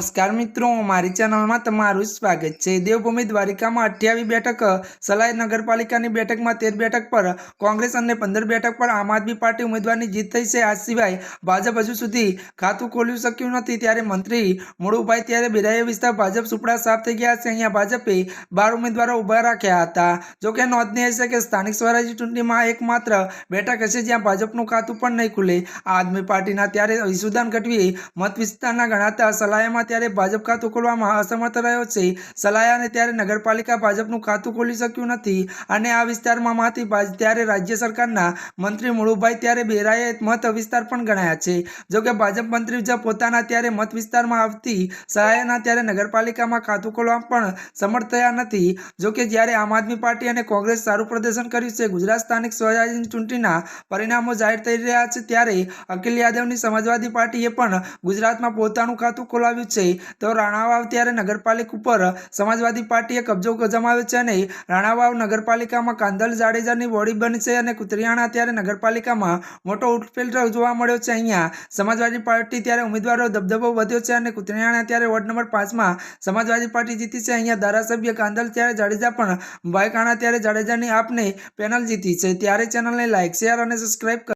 नमस्कार मित्रों, मारी चेनल में तमारुं स्वागत है। देवभूमि द्वारिका में 28 बेठक, सलाय नगरपालिका की बेठक में 13 बेठक पर कांग्रेस और 15 बेठक पर आम आदमी पार्टी उम्मीदवार की जीत थई है। आ सिवाय भाजप हजू सुधी खातु खोली शक्यु नथी, त्यारे मंत्री मुळुभाई त्यारे बेराई विस्तार भाजप सुपड़ा साफ थई गया है। अहींया भाजपे 12 उम्मीदवारों उभा राख्या हता। जो कि नोंधनीय है कि स्थानिक स्वराज्य चूंटणी में एकमात्र बेठक हशे ज्यां भाजपनुं खातुं पण नहीं खुले। आदमी पार्टीना त्यारे ईसुदान गढ़वी मत विस्तारना गणाता सलायामां त्यारे भाजप खातुं खोलवामां असमर्थ रह्यो छे। सलाया त्यारे नगरपालिका भाजपनुं खातुं खोली शक्युं नथी अने आ विस्तारमांथी त्यारे राज्य सरकारना मंत्री मुळुभाई त्यारे बेराए मत विस्तार पण गणाया छे। जो कि भाजप मंत्री जो पोताना त्यारे मत विस्तारमां आवती सलायाना त्यारे नगरपालिकामां खातुं खोलवामां पण समर्थ थया नथी। जो कि ज्यारे आम आदमी पार्टी अने कांग्रेस सारुं प्रदर्शन कर्युं छे, गुजरात स्थानिक स्वराज्य चूंटणीना परिणामों जाहिर थई रह्या छे, त्यारे अखिल यादवनी समाजवादी पार्टीए पण गुजरातमां पोतानुं खातुं खोलाव्युं छे। तो राणावाव त्यारे नगरपालिका पर समाजवादी पार्टीए कब्जो जमाव्यो छे अने राणावाव नगरपालिकामां कांधल जाडेजानी वोडी बनशे अने कुतरियाणा त्यारे नगरपालिकामां मोटो उठफेर जोवा मळ्यो छे। अहींया समाजवादी पार्टी त्यारे उम्मीदवारो दबदबो वध्यो छे अने कुतरियाणा त्यारे वोर्ड नंबर 5 मां समाजवादी पार्टी जीती छे। अहींया धारासभ्य कांधल त्यारे जाडेजा पण भाईकाणा त्यारे जाडेजानी आपने पेनल जीती छे। त्यारे चेनलने लाइक, शेर अने सब्सक्राइब